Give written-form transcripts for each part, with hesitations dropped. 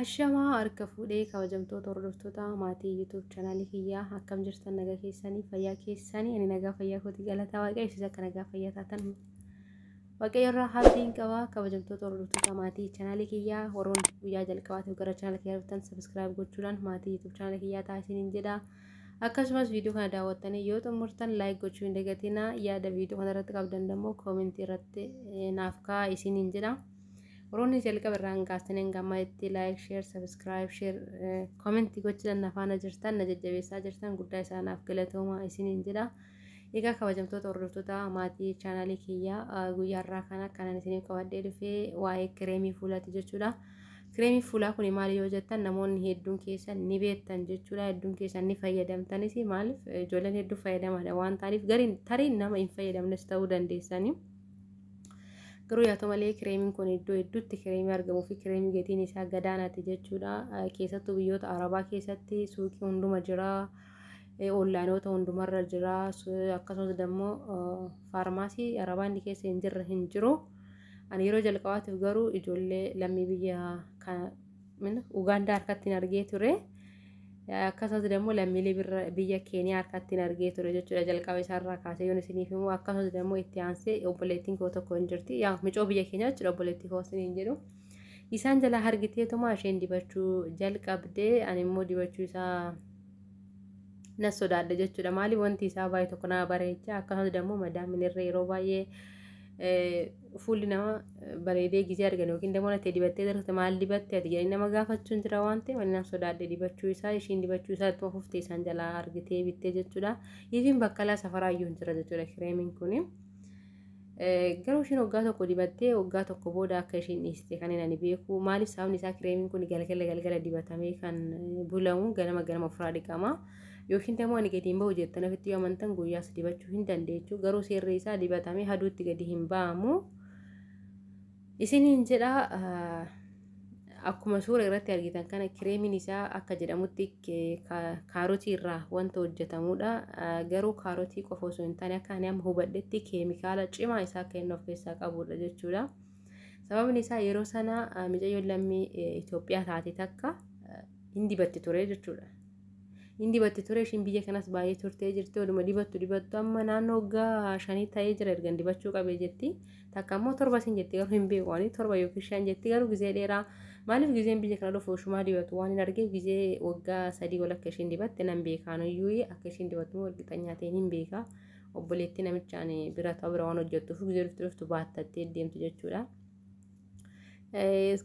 Ashamaa harka fuudhee kabajamtoota hordoftoota maatii YouTube chaanaalii kiyyaa akkam jirtan nagaa keessanii fayyaa keessanii ani nagaa fayyaa kooti galataa waaqayyo isa akka nagaa fayyaa taatan waaqayyo irraa haatiin qaba kabajamtoota hordoftoota maatii chaanaalii kiyyaa warroon guyyaa jalqabaatiif gara chaanaalii kiyyaa dhuftan subscribe gochuudhaan maatii YouTube chaanaalii kiyyaa taasisaniin jedha akkasumas viidiyoo kana daawwattanii yoo xumurtan like gochuu hin dagatinaa yaada viidiyoo kana irratti qabdan immoo koomentii irratti naaf kaa'aa isiniin jedha. Warroonni jalqaba irraan kaastanii gamma itti like share subscribe share comment gochuudhaan nafaana jirtan na jajjabeessaa jirtan guddaa isaanaaf galatooma isiniin jedha. Egaa kabajamtoota hordoftoota maatii chaanaalii kiyyaa guyyaa irraa kana kanan isiniif qabadhee dhufee waa'ee kireemii fuulaati jechuudha. Kireemii fuulaa kun maal yoo jettan namoonni hedduun keessan ni beektan jechuudha. Hedduun keessan ni fayyadamtanis maaliif ijoolleen hedduu fayyadamadha waan ta'aniif gariin tariin nama hin fayyadamnes ta'uu dandeessanii. Garuu yaa ta'u malee kireemiin kun iddoo hedduutti kireemii argamuu fi kireemii gatiin isaa gadaanaati jechuudha. Keessattuu biyyoota Arabaa keessatti suuqii hunduma jira, onlaayinoota hundumarra jira, akkasumas immoo faarmaasii Arabaa inni keessa hin jirre hin jiru. Ani yeroo jalqabaatiif garuu ijoollee lammii biyya Ugaandaa harkatti argee ture. Akkasumas immoo lammiilee biyya Keeniyaa harkatti argee ture jechuudha. Jalqaba isaarraa kaasee yoon isiniif immoo akkasumas immoo itti aansee obboleettiin koo tokko hin jirti. Yaa micoo biyya Keeniyaa jechuudha obboleettii koo isiniin jedhu. Isaan jala argiteetuma isheen dibachuu jalqabdee ani immoo dibachuu isaa na sodaadha jechuudha. Maaliif wanti isaa baay'ee tokko nama bareecha akkasumas immoo madaamin irra yeroo baay'ee fuulli nama bareedee gisee argan yookiin immoo natti dibattee darate maal dibatte ati jedhanii nama gaafachuun jira waan ta'eef ani nama sodaadhe dibachuu isaa ishiin dibachuu isaa ittuma fuftee isaan jalaa argitee bittee jechuudha. Ifiin bakkalaa safaraayyuu hin jira jechuudha kireemiin kuni. Garuu ishiin waggaa tokko dibattee waggaa tokko booda akka ishiin dhiiste kan ani beeku maaliif sababni isaa kireemiin kun galgala dibatamee kan bulamu ganama ofirraa dhiqama. Yookiin immoo ani gadi hin bahu jettan ofitti yoo amantan guyyaas dibachuu hin dandeechu garuu seerri isaa dibatamee haduutti gadi hin ba'amu. Isiniin jedha akkuma suura irratti argitan kana kireemiin isaa akka jedhamutti kaarotii irraa wanta hojjetamudha. Garuu kaarotii qofa osoo hin taane akka ani amma hubadhetti keemikaala cimaa isaa akka inni of keessaa qabudha jechuudha. Sababni isaa yeroo sana micayyoon lammii Itoophiyaa taate takka hin dibatti ture jechuudha. Indi batti ture ishiin biyya kanas baay'ee turtee jirti oduma dibattu amma naannoo waggaa 5 ta'ee jira ergan dibachuu qabee jetti takka immoo 7 sin jetti garuu hin beeku ani 7 yookiin 5 jetti garuu gizee dheeraa maaliif gizeen biyya kana dhufu shumaa dibatu waan hin argeef gizee waggaa 3 wal akka ishiin dibatte nan beekaanuyyuu akka ishiin dibattu walqixanyaa ta'een hin beeka obboleettii namichaan bira ta'u bira waan hojjettuuf gizee dhuftu baattattee deemtu jechuudha.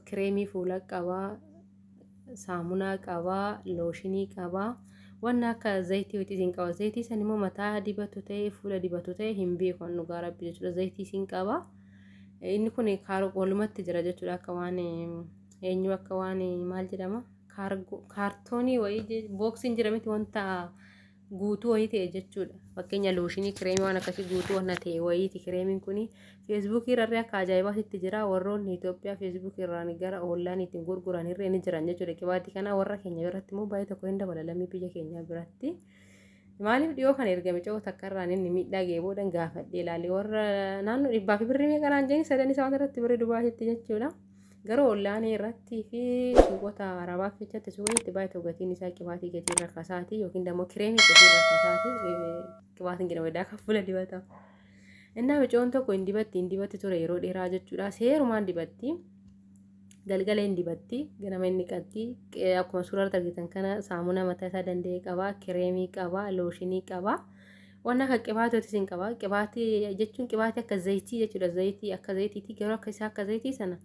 Kireemii fuulaa qabaa, saamunaa qabaa, looshinii qabaa. Wanna akka zayitii witi isin qaba zayitii san immoo mataa dibatu ta'e fuula dibatu ta'e hin beeku an dhugaa rabbi jechuudha zayitii isin qaba inni kun walumatti jira jechuudha akka waan eenyu akka waan maal jedhama kaartoonii wayii booksiin jira miti wanta guutuu wayii ta'e jechuudha fakkeenya looshinii kireemii waan akkasii guutuu wanna ta'e wayiiti kireemiin kun feesbuukii irra akka ajaa'ibaatti jira warroonni Itoophiyaa feesbuukii irraan gara onlaayinii ittiin gurguran irra ni jiran jechuudha qibaatii kana warra keenya biratti immoo baay'ee tokko hin dabala lammii biyya keenya biratti maaliif dhiyoo kana ergame coo takka irraan inni miidhaa ga'ee booda gaafadhee ilaalee warra naannoo 100 meeqaan jedhanii sadan isaan irratti bira dubaatetti jechuudha garuu onlaayinii irratti fi suuqota Arabaa keessatti suuqiitti baay'ee tokko gatiin isaa qibaatii gatii rakkasaati yookiin immoo kireemii gatii rakkasaati qibaatiin gina wadaa kan fuula dibata. Innaa micoon tokko hin dibatti ture yeroo dheeraa jechuudha. Seerumaan dibatti galgala hin dibatti ganama inni qatti akkuma suuraa irratti argitan kana saamunaa mataa isaa danda'e qaba, kireemii qaba, looshinii qaba. Wanna akka qibaatootis hin qaba. Qibaatii jechuun qibaatii akka zayitii jechuudha. Zayitii akka zayitiitii garuu akka isaa akka zayitii sana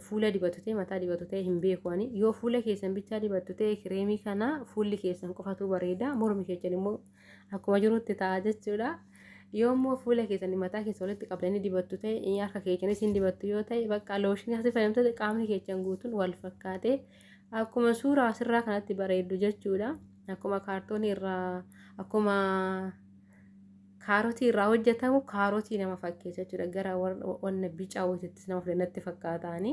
fuula dibatu ta'e mataa dibatu ta'e hin beeku ani yoo fuula keessan bichaa dibatu ta'e kireemii kana fuulli keessan qofatu bareeda mormi keessan immoo akkuma jirutti ta'a jechuudha. Yoo immoo fuula keessan mataa keessan walitti qabdanii dibattu ta'e harka keessanis hin dibattu yoo ta'e bakka looshinii asii fayyadamtoota qaamni keessan guutuun wal fakkaatee akkuma suuraa asirraa kanatti bareeddu jechuudha. Akkuma kaartoonii irraa akkuma kaarotii irraa hojjetamu kaarotii nama fakkeessa jechuudha gara wanna bicaa wajjittis nama fudhannatti fakkaataani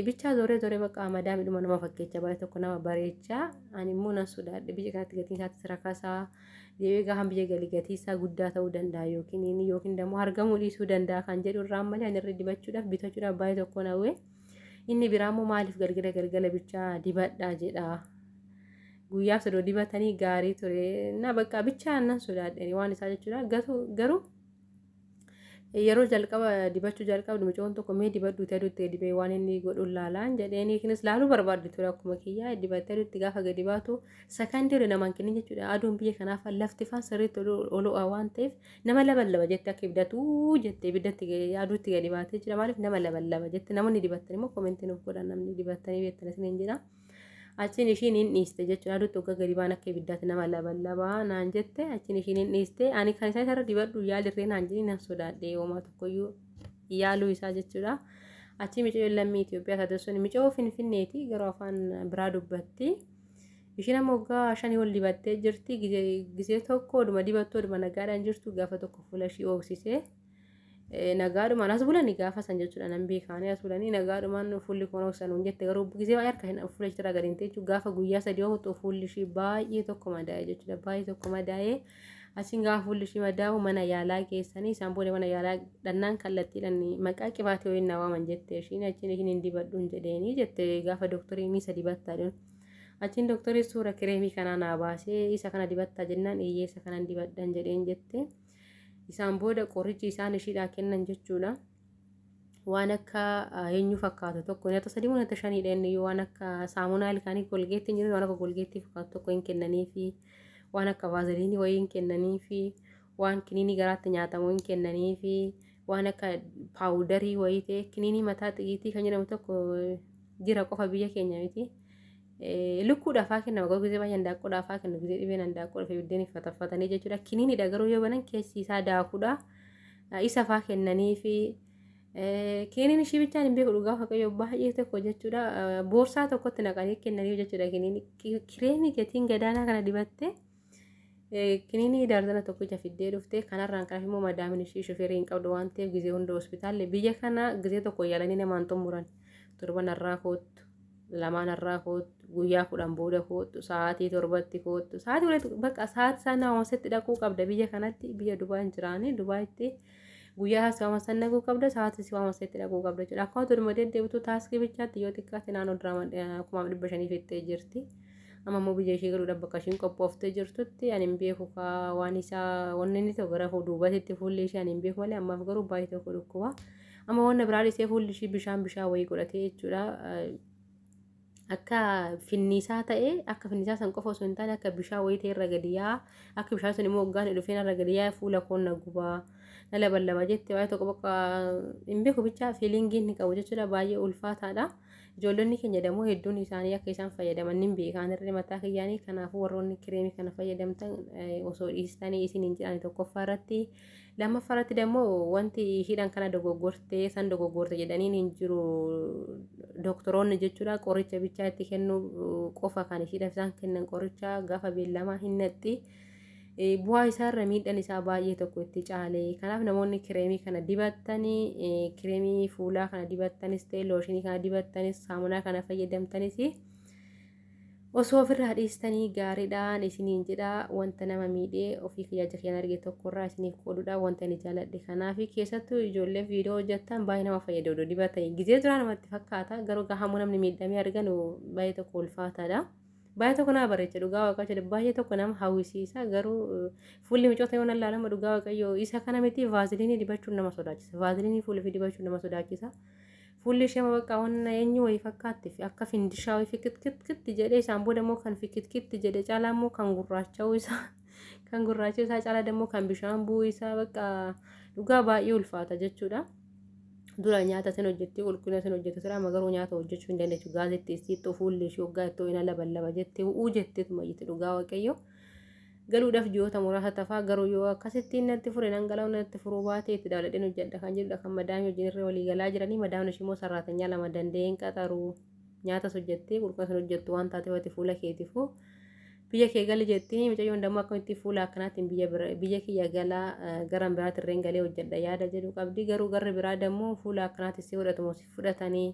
bichaa zooree bakka madaamidhuma nama fakkeessa baay'ee tokko nama bareecha ani immoo nan sodaadhe biyya kanatti gatiin isaatti rakkasaa deebii gahaan biyya galii gatii isaa guddaa ta'uu danda'a yookiin immoo argamuu dhiisuu danda'a kan jedhu irraan malee ani irra dibachuudhaaf bitachuudhaaf baay'ee tokko nawee inni biraammoo maaliif galgala bichaa dibadhaa jedha guyyaaf sadoo dibatanii gaarii ture na bakka bichaa annan sodaadhe waan isaa jechuudha garuu yeroo jalqaba dibachuu jalqabdu mucoon tokko mee dibaddu ta'utti dibee waan inni godhu laalaan jedheeni kinis laaluu barbaadde ture akkuma kiyyaa dibattee itti gaafa gadi baatu sakandii namaan kenni jechuudha aduun biyya kanaaf lafti faan sirriitti olo'aa waan ta'eef nama labalaba jettee akka ibdatu jettee ibiddatti aduutti gadi baatee jira maaliif nama labalaba jette namoonni dibattanii immoo koomentiin of godhan namni dibattanii beektan isin jira achiin ishiin hin dhiiste jechuudha aduutti hogga gadi baan akka ibiddaatti nama labalabaa naan jette achiin ishiin hin dhiiste ani kan isaa irra dibadhu yaalirree naan jedhee nan sodaadhe homaa tokkoyyuu yaaluu isaa jechuudha achi micoo lammii Itoophiyaa taatessuun micoo Finfinneeti garuu afaan biraa dubbatti ishiin amma hoggaa 5 ol dibattee jirti gisee tokko oduma dibattoo oduma nagaadhaan jirtu gaafa tokko fuula ishii ooksisee nagaadhumaan as bulanii gaafa san jechuudha nan beekaanii as bulanii nagaadhumaan fuulli koon ooksanuun jette garuu gisee harka hin fuula ishee irraa gadi hin ta'e gaafa guyyaa 3 ho'u fuulli ishii baay'ee tokko madaa'e jechuudha baay'ee tokko madaa'e achiin gaafa fuulli ishii madaa'u mana yaalaa keessanii isaan booda mana yaalaa dhannaan kallattiidhaan maqaa qibaatee waliin nawaaman jette ishiin achiin hin dibadhuun jedheeni jette gaafa dooktoriin isa dibattaadhuun achiin dooktorii suura kireemii kanaa naa baasee isa kana dibattaa jennaan isa kanan dibadhan jedheen jette isaan booda qorichi isaan ishiidhaa kennan jechuudha waan akka eenyu fakkaatu tokko nyaata 3 nyaata 5 dha waan akka saamunaa ilkaanii golgeetti hin jiru waan akka golgeetti fakkaatu tokko hin kennanii fi waan akka vaazeliinii wayii hin kennanii fi waan kiniinii garaatti nyaatamu hin kennanii fi waan akka paawudarii wayii ta'e kiniinii mataa xixiitii kan jedhamu tokko jira qofa biyya keenya miti lukkuudhaafaa kenna garuu gisee baay'ee handaaqqoodhaafaa kennu gisee dhibeen handaaqqoodhaaf ibiddeen fataffatanii jechuudha kiniiniidha garuu yoo banan keessi isaa daakuudha isa faa kennanii fi kiniiniin ishii bichaan hin beeku dhugaa waaqayyo baay'ee tokko jechuudha boorsaa tokkotti naqanii kennanii jechuudha kiniinii kireemii gatiin gadaanaa kana dibatte kiniinii darzana tokkicha fiddee dhufte kanarraan kanaaf immoo madaamin ishii shofeerii hin qabdu waan ta'eef gisee hunda hospitaalle biyya kana gisee tokko yaalanii namaan xumuran torban irraa kootu lamaan irraa kootu guyyaa 10 booda kootu sa'aatii 7tti kootu sa'aatii walitti bakka sa'aatii sana hawaasatti dhaquu qabda biyya kanatti biyya Dubaan jiraanii Dubaayitti guyyaa hawaasatti dhaquu qabda sa'aatii hawaasatti dhaquu qabda jechuudha akkuma turma deddeebitu taaskii bichaatti yoo xiqqaate naannoo diraamaa 500 fittee jirti amma immoo biyya ishee galuudha bakka ishiin qophooftee jirtutti ani hin beeku waan isaa wanni inni ta'u gara duubatitti fuulli ishee ani hin beeku malee ammaaf garuu baay'ee tokko dhukkuba amma wanna biraa isee fuulli ishee bishaan wayii godhatee jechuudha akka finniisaa ta'e akka finniisaa san qofa osoo hin taane akka bishaan wayii ta'e irra gadi yaa akka bishaan sun immoo hoggaan dhufeen irra gadi yaa fuula koon na gubaa na labalaba jette waa'ee tokko bakka hin beeku bichaa fiilingiin ni qabu jechuudha baay'ee ulfaataadha ijoollonni keenya dammoo hedduun isaanii akka isaan fayyadaman hin beekan irra mataa kiyyaanii kanaafuu warroonni kireemii kana fayyadamtan osoo dhiistanii isin hin jedhani tokkoffaa irratti lammaffaa irratti dammoo wanti hidhan kana dogoggortee san dogoggorte jedhaniin hin jiru doktoroonni jechuudha qoricha bichaa itti kennu qofa kan ishiidhaaf isaan kennan qoricha gaafa beellamaa hin naqxi bu'aa isaarra miidhaan isaa baay'ee tokko itti caale kanaaf namoonni kireemii kana dibattanii kireemii fuulaa kana dibattanis ta'e looshinii kana dibattanis saamunaa kana fayyadamtanis osoo ofirraa dhiistanii gaariidhaan isiniin jedha wanta nama miidhee ofii kiyyaa kan arge tokkorraa isiniif qoodudha wanta ni jaaladhe kanaaf keessattuu ijoollee viidiyoo hojjettan baay'ee nama fayyada odoo dibatanii gizee duraa namatti fakkaata garuu gahamuu namni miidhamee argan baay'ee tokko ulfaataadha. Baay'ee tokko nama bareecha dhugaa waaqayyo baay'ee tokko nama hawwisiisa garuu fuulli micoota yoo nallaalama dhugaa waaqayyo isa kana miti vaaziliinii dibachuun nama sodaachisa vaaziliinii fuulli fi dibachuun nama sodaachisa fuulli ishee bakka wanna eenyu wayii fakkaatti fi akka findishaa wayii fikitkitti jedhee isaan booda immoo kan fikitkitti jedhe caalaa immoo kan gurraacha'uu isaa kan gurraacha'uu isaa caalaa immoo kan bishaan bu'uu isaa bakka dhugaa baay'ee ulfaata jechuudha. Dura nyaata sin hojjettee qulqullina sin hojjette sira magaruu nyaata hojjechuu hin dandeessu gaazexeessii itti fuulli ishee hoggaa itti ina labalaba jettee uu jetteetuma itti dhugaa waaqayyo galuudhaaf ji'oota muraasa tafaa garuu yoo akkasitti natti fure dhangala'oo natti furuu baatee itti dabaladheen hojjedha kan jedhudha kan madaamii wajjin irra walii galaa jiranii madaamni ishee immoo sarraatanyaa lama danda'een qaxaruu nyaatas hojjettee qulqullina sin hojjettu waan taateef ati fuula keetiifuu biyya kee gali jettee mucayyoon dammoo akkamitti fuula akkanaatiin biyya kiyya galaa garan biraatti irreen galee hojjedha yaada jedhu qabdi garuu garri biraa dammoo fuula akkanaatti si fudhatamu si fudhatanii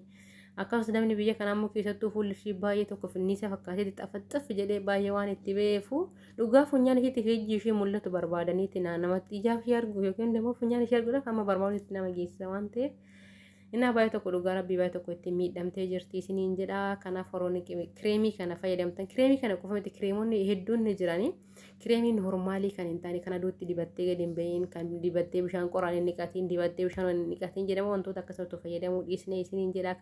akkasumas namni biyya kanaa immoo keessattuu fuulli ishee baay'ee tokko finniisa fakkaatee xafaxxaf jedhee baay'ee waan itti beefu dhugaa funyaan isheetti fi ijji ishee mul'atu barbaadaniiti namatti ijaaf ishee argu yookiin dammoo funyaan ishee arguudhaaf amma barbaadutti nama geessisa waan ta'eef Inna baay'ee tokko dhugaa rabbii baay'ee tokko itti miidhamtee jirti isiniin jedha. Kanaaf horoonni kireemii kana fayyadamtan. Kireemii kana qofa miti kireemonni hedduun ni jirani. Kireemiin normaalii kan hin taane kan aduutti dibattee gadi hin bahin kan dibattee bishaan qoraan hin dhiqatiin dibattee bishaan hin dhiqatiin jedhama wantoota akkasumatti fayyadamuu dhiisnee isiniin jedha.